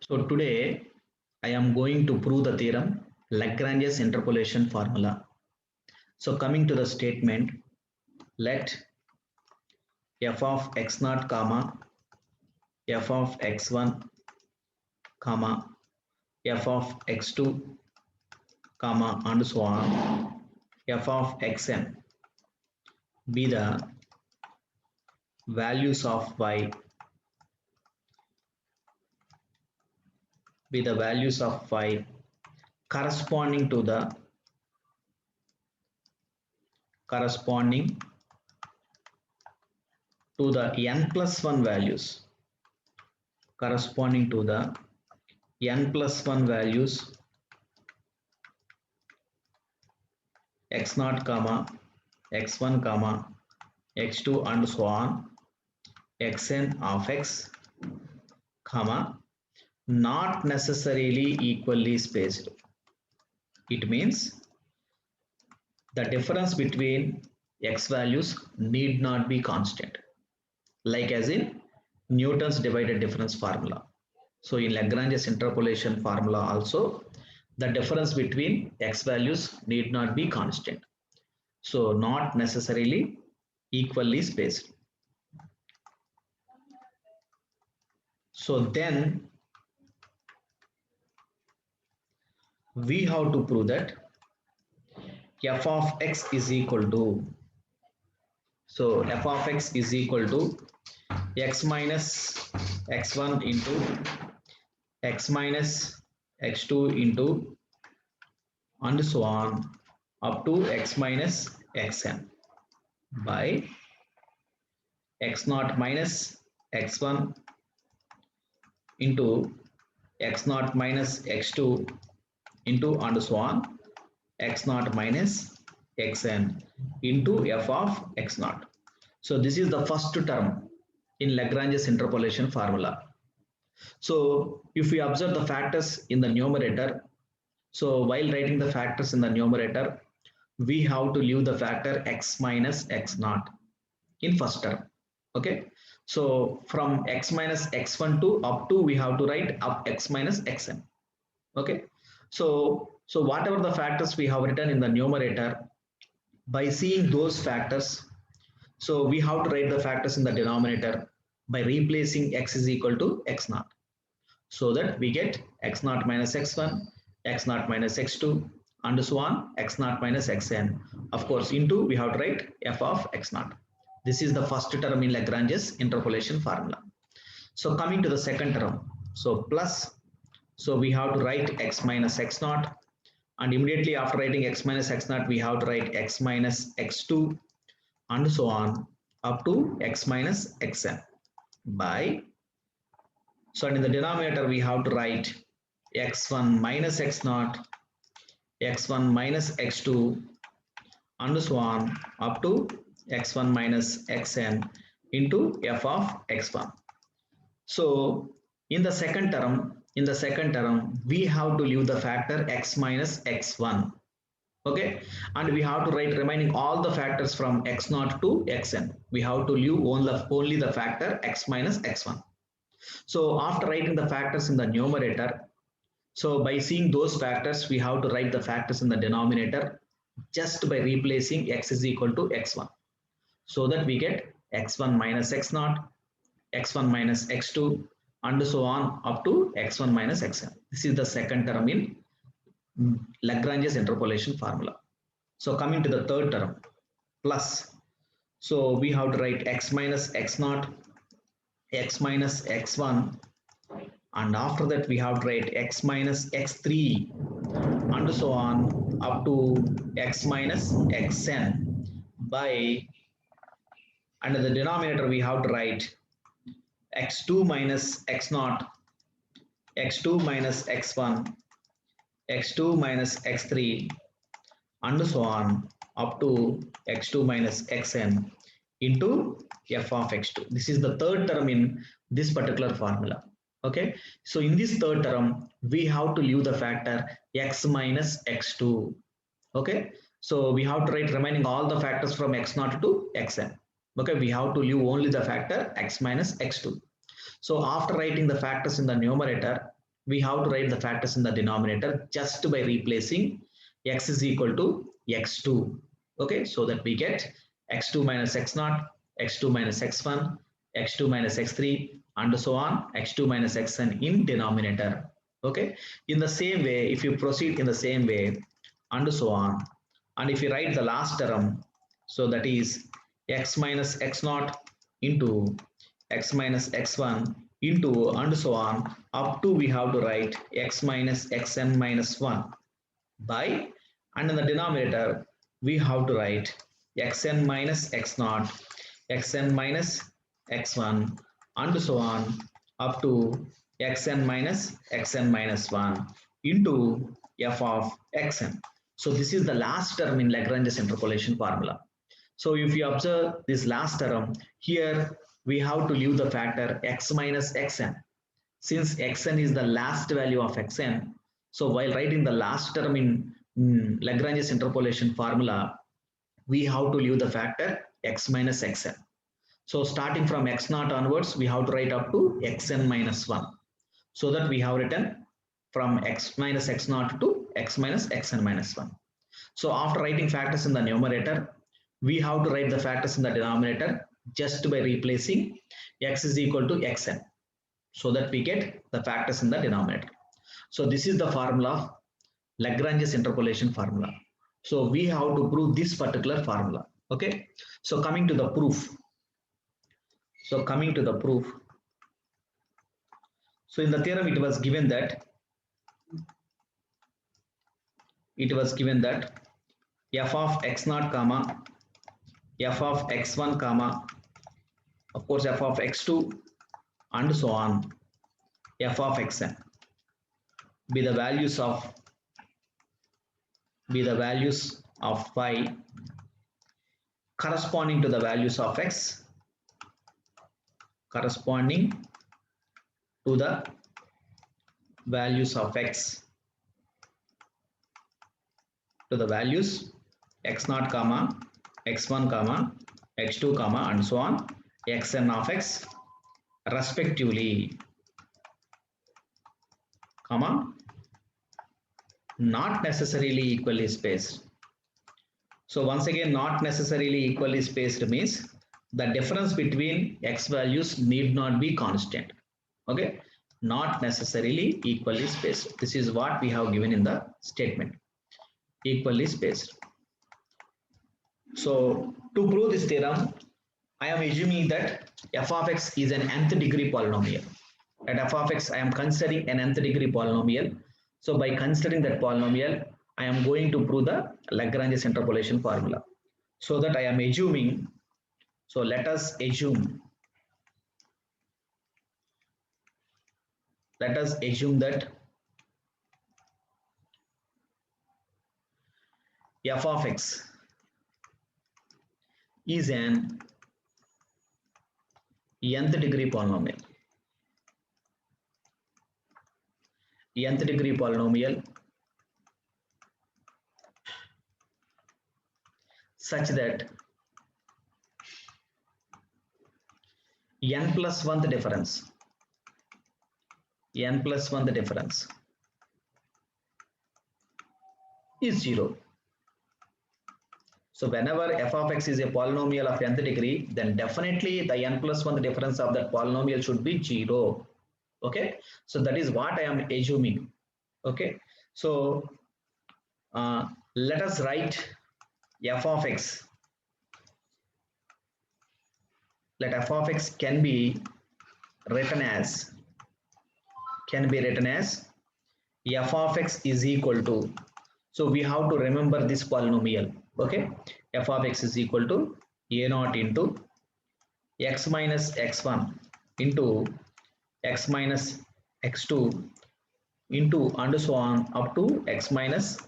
So today I am going to prove the theorem Lagrange's interpolation formula. So coming to the statement, let f of x naught comma f of x1 comma f of x2 comma and so on f of xn be the values of y corresponding to the n plus 1 values corresponding to the n plus 1 values x naught comma x1 comma x2 and so on xn of x comma not necessarily equally spaced. It means the difference between x values need not be constant, like as in Newton's divided difference formula. So in Lagrange's interpolation formula also, the difference between x values need not be constant. So not necessarily equally spaced. So then we have to prove that f of x is equal to, so f of x is equal to x minus x1 into x minus x2 into and so on up to x minus xn by x naught minus x1 into x naught minus x2 into and so on x naught minus xn into f of x naught. So this is the first term in Lagrange's interpolation formula. So if we observe the factors in the numerator, so while writing the factors in the numerator, we have to leave the factor x minus x naught in first term. Okay. So from x minus x1 to up to we have to write up x minus xn. Okay. So whatever the factors we have written in the numerator, by seeing those factors, so we have to write the factors in the denominator by replacing x is equal to x naught, so that we get x naught minus x1, x naught minus x2 and so on x naught minus xn. Of course into we have to write f of x naught. This is the first term in Lagrange's interpolation formula. So coming to the second term, so plus, so we have to write x minus x naught, and immediately after writing x minus x naught we have to write x minus x2 and so on up to x minus xn by, so in the denominator we have to write x1 minus x naught, x1 minus x2 and so on up to x1 minus xn into f of x1. So in the second term we have to leave the factor x minus x1. Okay, and we have to write remaining all the factors from x0 to xn. We have to leave only the factor x minus x1. So after writing the factors in the numerator, so by seeing those factors, we have to write the factors in the denominator just by replacing x is equal to x1, so that we get x1 minus x0, x1 minus x2 and so on up to x1 minus xn. This is the second term in Lagrange's interpolation formula. So coming to the third term, plus, so we have to write x minus x0, x minus x1, and after that we have to write x minus x3 and so on up to x minus xn by, and in the denominator we have to write x2 minus x0, x2 minus x1, x2 minus x3 and so on up to x2 minus xn into f of x2. This is the third term in this particular formula. Okay, so in this third term we have to leave the factor x minus x2. Okay, so we have to write remaining all the factors from x0 to xn. Okay, we have to leave only the factor x minus x2. So after writing the factors in the numerator, we have to write the factors in the denominator just by replacing x is equal to x2. Okay, so that we get x2 minus x0, x2 minus x1, x2 minus x3, and so on, x2 minus xn in denominator. Okay, in the same way, if you proceed in the same way, and so on, and if you write the last term, so that is x minus x0 into x minus x1 into and so on, up to we have to write x minus xn minus 1 by, and in the denominator we have to write xn minus x0, xn minus x1, and so on up to xn minus xn minus 1 into f of xn. So this is the last term in Lagrange's interpolation formula. So if you observe this last term, here we have to leave the factor x minus xn. Since xn is the last value of xn, so while writing the last term in Lagrange's interpolation formula, we have to leave the factor x minus xn. So starting from x0 onwards, we have to write up to xn minus 1. So that we have written from x minus x0 to x minus xn minus 1. So after writing factors in the numerator, we have to write the factors in the denominator just by replacing x is equal to xn, so that we get the factors in the denominator. So this is the formula, Lagrange's interpolation formula. So we have to prove this particular formula. Okay. So coming to the proof. So in the theorem it was given that f of x0 comma f of x1 comma, of course f of x2 and so on, f of xn be the values of phi corresponding to the values of x, corresponding to the values of x, to the values x0 comma x1 comma x2 comma and so on, xn of x respectively, comma, not necessarily equally spaced. So once again, not necessarily equally spaced means the difference between x values need not be constant. Okay, not necessarily equally spaced. This is what we have given in the statement, equally spaced. So to prove this theorem, I am assuming that f of x is an nth degree polynomial. At f of x, I am considering an nth degree polynomial. So by considering that polynomial, I am going to prove the Lagrange's interpolation formula. So that I am assuming, so let us assume that f of x is an nth degree polynomial. Nth degree polynomial such that n plus 1th difference is 0. So whenever f of x is a polynomial of nth degree, then definitely the n plus 1th difference of that polynomial should be 0. Okay, so that is what I am assuming. Okay, so let us write f of x. Let f of x can be written as f of x is equal to, so we have to remember this polynomial. Okay, f of x is equal to a0 into x minus x1 into x minus x2 into and so on up to x minus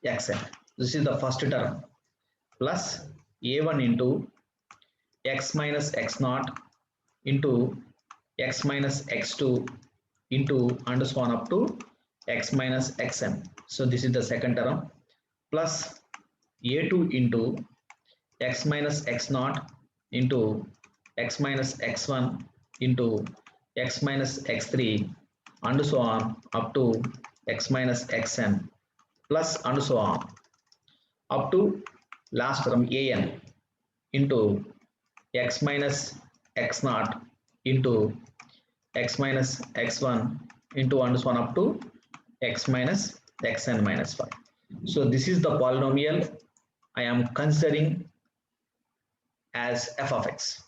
xn. This is the first term, plus a1 into x minus x0 into x minus x2 into and so on up to x minus xn. So this is the second term, plus a2 into x minus x0 into x minus x1 into x minus x3 and so on up to x minus xn plus and so on up to last term an into x minus x naught into x minus x1 into and so on up to x minus xn minus 5. So this is the polynomial I am considering as f of x.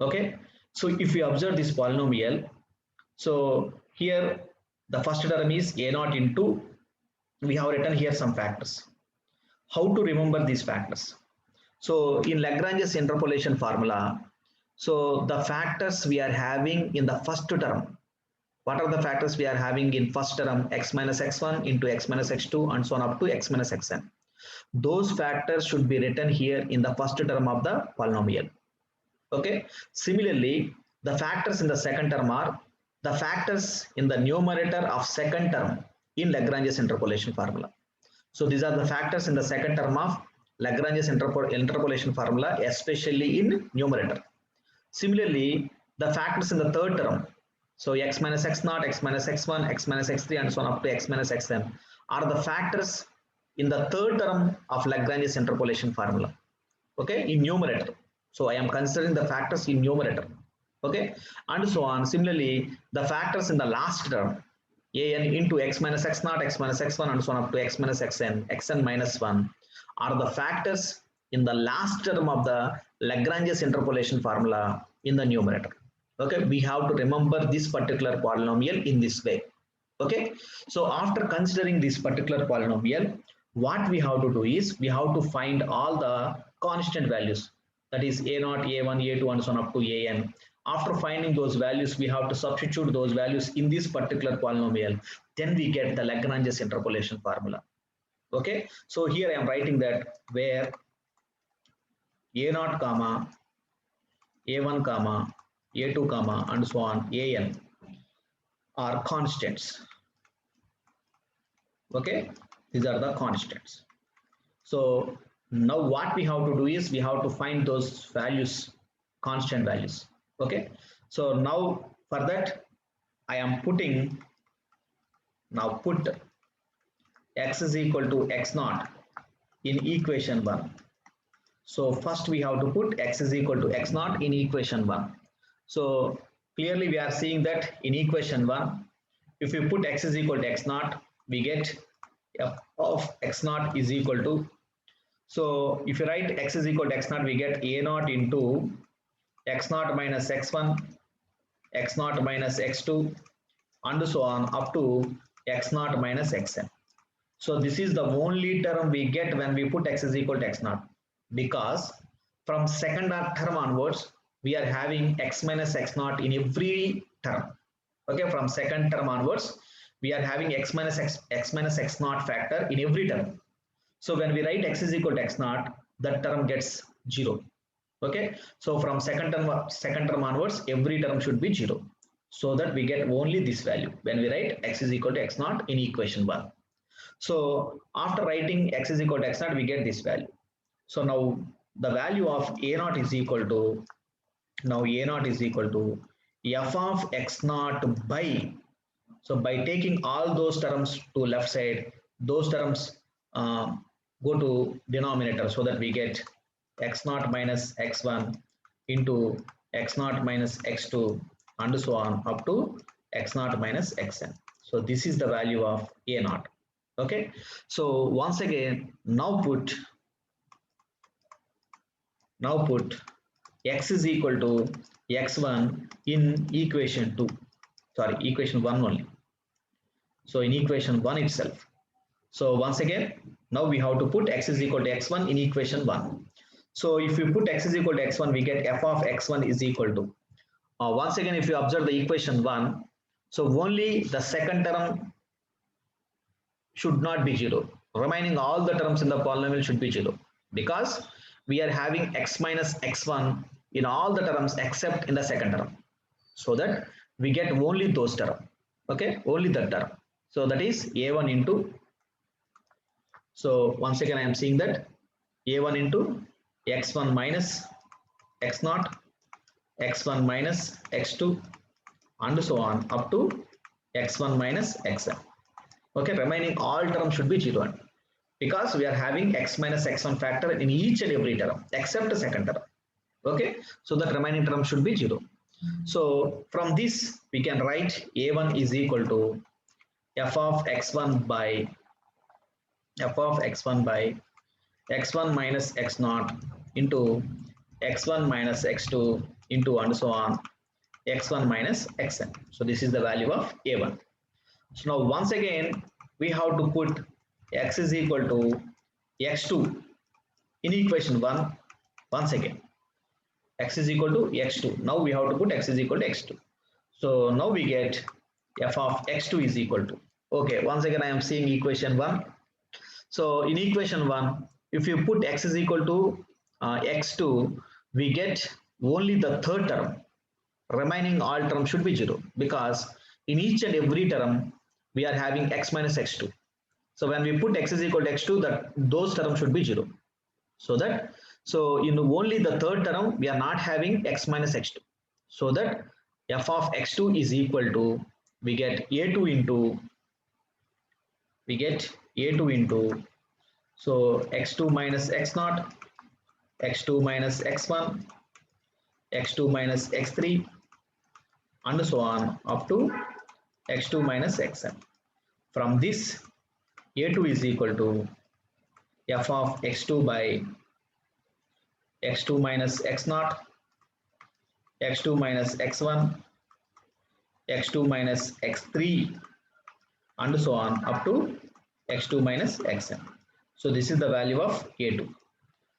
Okay, so if we observe this polynomial, so here the first term is a naught into, we have written here some factors. How to remember these factors? So in Lagrange's interpolation formula, so the factors we are having in the first term, what are the factors we are having in first term? X minus x1 into x minus x2 and so on up to x minus xn. Those factors should be written here in the first term of the polynomial. Okay. Similarly, the factors in the second term are the factors in the numerator of second term in Lagrange's interpolation formula. So these are the factors in the second term of Lagrange's interpolation formula, especially in numerator. Similarly, the factors in the third term, so x minus x naught, x minus x1, x minus x3 and so on up to x minus xn are the factors in the third term of Lagrange's interpolation formula. Okay, in numerator. So I am considering the factors in numerator. Okay, and so on. Similarly, the factors in the last term, an into x minus x naught, x minus x1 and so on up to x minus xn minus 1 are the factors in the last term of the Lagrange's interpolation formula in the numerator. Okay, we have to remember this particular polynomial in this way. Okay, so after considering this particular polynomial, what we have to do is we have to find all the constant values, that is a0, a1, a2 and so on up to an. After finding those values, we have to substitute those values in this particular polynomial. Then we get the Lagrange's interpolation formula. Okay, so here I am writing that where a0 comma a1 comma a2 comma and so on an are constants. Okay, these are the constants. So now what we have to do is we have to find those values, constant values. Okay, so now for that I am putting, now put x is equal to x naught in equation 1. So first we have to put x is equal to x naught in equation 1. So clearly we are seeing that in equation 1, if we put x is equal to x naught, we get f of x naught is equal to, so if you write x is equal to x naught, we get a naught into x naught minus x1, x naught minus x2 and so on up to x naught minus xn. So this is the only term we get when we put x is equal to x naught, because from second term onwards we are having x minus x naught in every term. Okay, from second term onwards we are having x minus x naught factor in every term. So when we write x is equal to x naught, that term gets 0. Okay, so from second term onwards every term should be 0, so that we get only this value when we write x is equal to x naught in equation 1. So after writing x is equal to x naught, we get this value. So now the value of a naught is equal to, now a naught is equal to f of x naught by, so by taking all those terms to left side, those terms go to denominator, so that we get x naught minus x1 into x naught minus x2 and so on up to x naught minus xn. So this is the value of a naught. Okay, so once again now put x is equal to x1 in equation 2, sorry, equation 1 only. So in equation 1 itself. So once again now we have to put x is equal to x1 in equation 1. So if we put x is equal to x1, we get f of x1 is equal to, once again if you observe the equation 1, so only the second term should not be 0. Remaining all the terms in the polynomial should be 0, because we are having x minus x1 in all the terms except in the second term, so that we get only those terms. Okay, only that term. So that is a1 into, so once again I am seeing that a1 into x1 minus x naught, x1 minus x2 and so on up to x1 minus xn. Okay, remaining all terms should be 0, because we are having x minus x1 factor in each and every term except the second term. Okay, so that remaining term should be 0. So from this we can write a1 is equal to f of x1 by x1 minus x0 into x1 minus x2 into and so on x1 minus xn. So this is the value of a1. So now once again we have to put x is equal to x2 in equation 1 once again. X is equal to x2. Now we have to put x is equal to x2. So now we get f of x2 is equal to, okay, once again I am seeing equation 1. So in equation 1, if you put x is equal to x2, we get only the third term. Remaining all terms should be 0, because in each and every term we are having x minus x2. So when we put x is equal to x2, that those terms should be 0. So in only the third term we are not having x minus x2. So that f of x2 is equal to, we get a2 into so x2 minus x0, x2 minus x1, x2 minus x3, and so on up to x2 minus xn. From this, a2 is equal to f of x2 by x2 minus x0, x2 minus x1, x2 minus x3, and so on up to x2 minus xn. So this is the value of a2.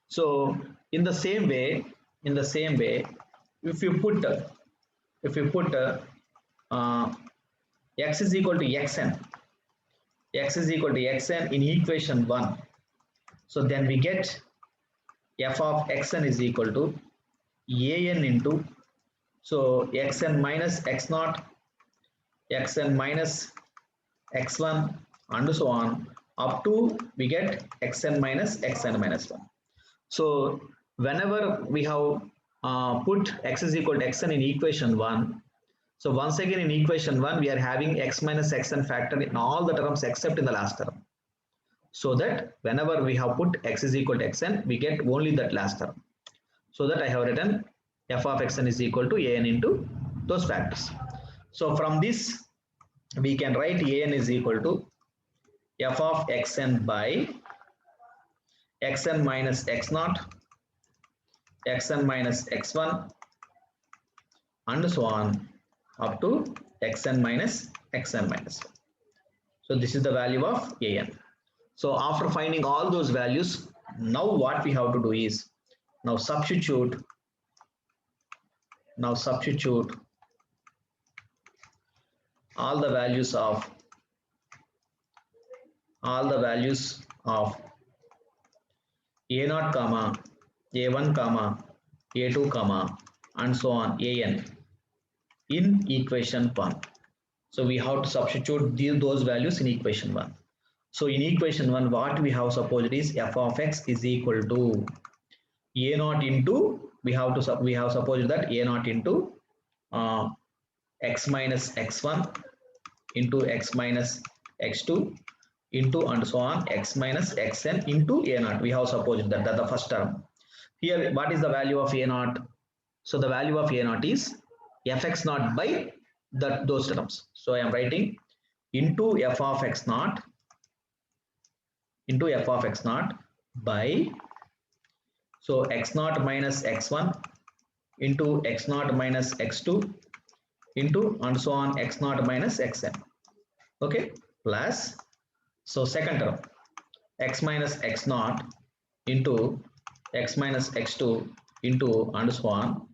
So in the same way, if you put x is equal to xn, in equation 1, so then we get f of xn is equal to an into, so xn minus x0, xn minus x1, and so on up to we get xn minus xn minus 1. So whenever we have put x is equal to xn in equation 1, so once again in equation 1 we are having x minus xn factor in all the terms except in the last term. So that whenever we have put x is equal to xn, we get only that last term. So that I have written f of xn is equal to an into those factors. So from this we can write an is equal to f of xn by xn minus x0, xn minus x1, and so on up to xn minus xn minus 1. So this is the value of an. So after finding all those values, now what we have to do is now substitute all the values of a0 comma a1 comma a2 comma and so on an in equation 1. So we have to substitute those values in equation 1. So in equation 1, what we have supposed is f of x is equal to a0 into, we have supposed that a0 into x minus x1 into x minus x2 into and so on x minus xn into a0. We have supposed that the first term. Here, what is the value of a0? So the value of a0 is fx0 by those terms. So I am writing into f of x0 by, so x0 minus x1 into x0 minus x2 into and so on x0 minus xn. Okay, plus, so second term x minus x0 into x minus x2 into and so on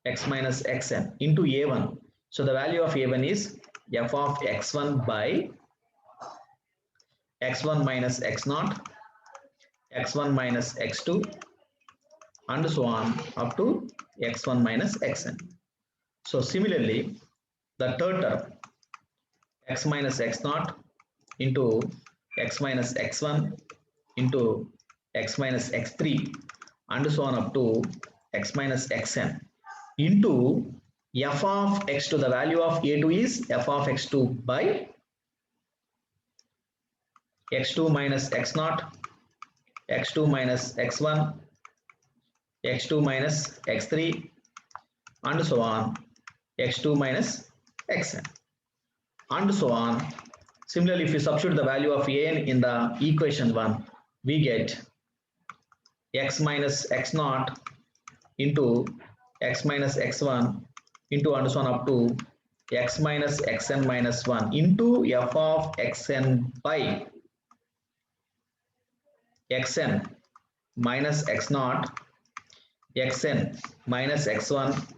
x minus xn into a1. So the value of a1 is f of x1 by x1 minus x0, x1 minus x2, and so on up to x1 minus xn. So similarly, the third term x minus x0 into x minus x1 into x minus x3 and so on up to x minus xn into f of x2, the value of a2 is f of x2 by x2 minus x0, x2 minus x1, x2 minus x3, and so on, x2 minus xn, and so on. Similarly, if you substitute the value of an in the equation 1, we get x minus x0 into x minus x1 into and so on up to x minus xn minus 1 into f of xn by xn minus x0, xn minus x1,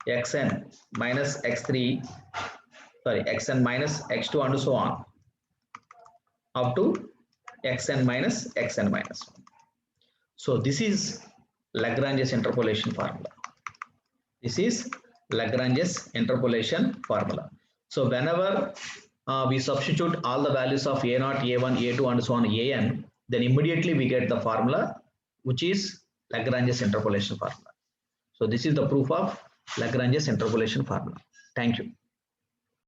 xn minus x3, sorry, xn minus x2 and so on up to xn minus xn minus 1. So this is Lagrange's interpolation formula. This is Lagrange's interpolation formula. So whenever we substitute all the values of a0, a1, a2 and so on an, then immediately we get the formula which is Lagrange's interpolation formula. So this is the proof of Lagrange's interpolation formula. Thank you.